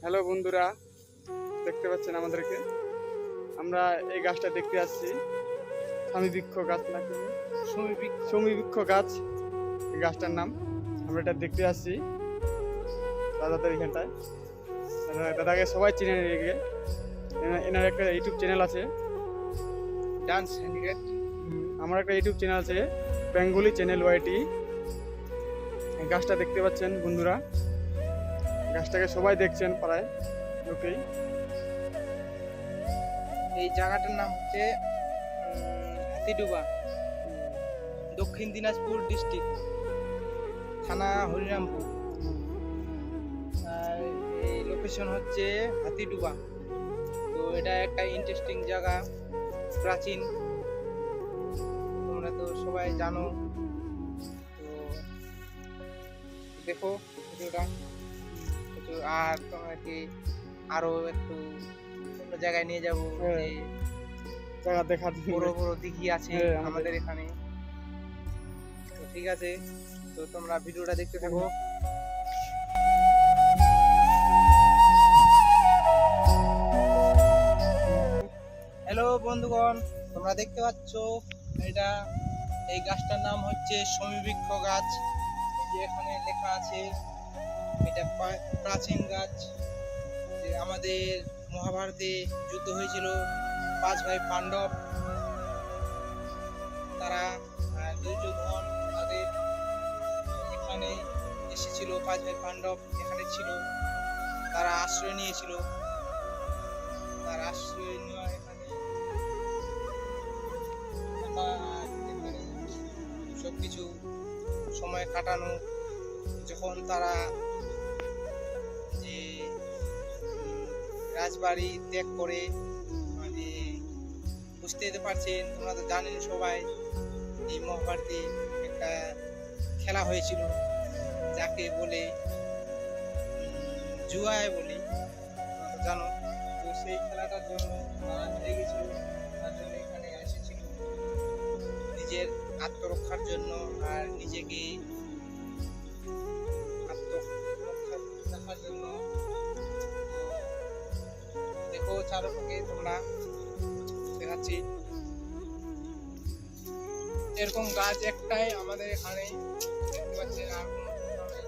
Hello বন্ধুরা, দেখতে পাচ্ছেন আমাদেরকে। আমরা এই গাছটা দেখতে আসছি, সমীবৃক্ষ গাছ নাকি সমীবৃক্ষ গাছ, এই গাছটার নাম। আমরা এটা দেখতে আসছি দাদাদের এখানটায়। দাদাকে সবাই চিনে নিয়ে, এনার একটা ইউটিউব চ্যানেল আছে, ডান্স হ্যান্ডিক্রাফট। আমার একটা ইউটিউব চ্যানেল আছে, বেঙ্গলি চ্যানেল ওয়াইটি। এই গাছটা দেখতে পাচ্ছেন বন্ধুরা, গাছটাকে সবাই দেখছেন প্রায় লোকেই। এই জায়গাটার নাম হচ্ছে হাতিডুবা, দক্ষিণ দিনাজপুর ডিস্ট্রিক্ট, থানা হরিরামপুর। আর এই লোকেশন হচ্ছে হাতিডুবা। তো এটা একটা ইন্টারেস্টিং জায়গা, প্রাচীন, তোমরা তো সবাই জানো। তো দেখো ভিডিওটা, আর তোমাকে আরো একটু অন্য জায়গায় নিয়ে যাবো। হ্যাঁ। যে জায়গা দেখার বড় বড় দিঘি আছে হ্যাঁ, আমাদের এখানে। তো ঠিক আছে, তো তোমরা ভিডিওটা দেখতে থাকো। হ্যালো বন্ধুগণ, তোমরা দেখতে পাচ্ছ এটা, এই গাছটার নাম হচ্ছে সমীবৃক্ষ গাছ। এই যে এখানে লেখা আছে, এটা প্রাচীন গাছ। যে আমাদের মহাভারতে যুদ্ধ হয়েছিল, 5 ভাই পাণ্ডব, তারা দুর্যোধন তাদের এখানে এসেছিল। 5 ভাই পাণ্ডব এখানে ছিল, তারা আশ্রয় নিয়েছিল। তার আশ্রয় নেওয়া এখানে সবকিছু সময় কাটানো। যখন তারা যে রাজবাড়ি ত্যাগ করে, মানে বুঝতে পারছেন, তোমরা তো জানেন সবাই, এই মহাভারতে একটা খেলা হয়েছিল যাকে বলে জুয়ায় বলি, তোমরা তো জানো। তো সেই খেলাটার জন্য তারা হেরে গেছিল, তার জন্য এখানে এসেছিল নিজের আত্মরক্ষার জন্য আর নিজেকে আত্মরক্ষা রাখার জন্য। দেখো চারপাশে তোমরা দেখাচ্ছি, এরকম গাছ একটাই আমাদের এখানে দেখতে পাচ্ছেন, আর কোনো কোথাও নেই।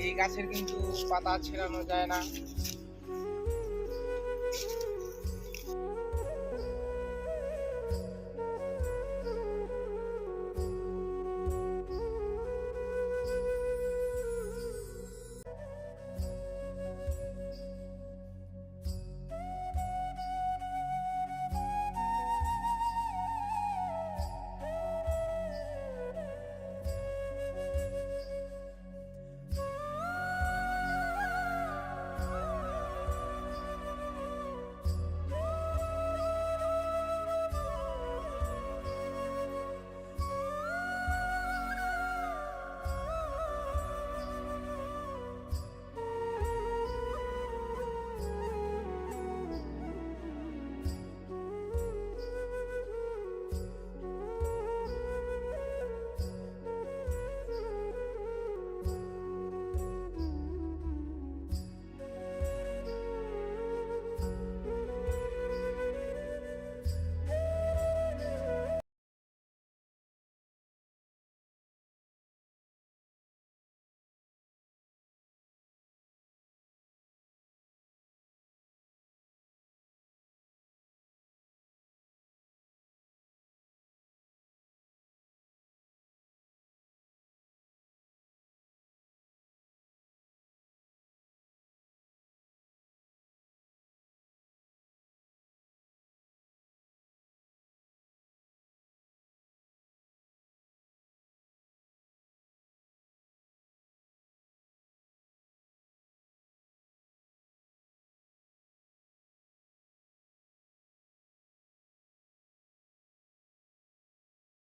এই গাছের কিন্তু পাতা ছেড়ানো যায় না,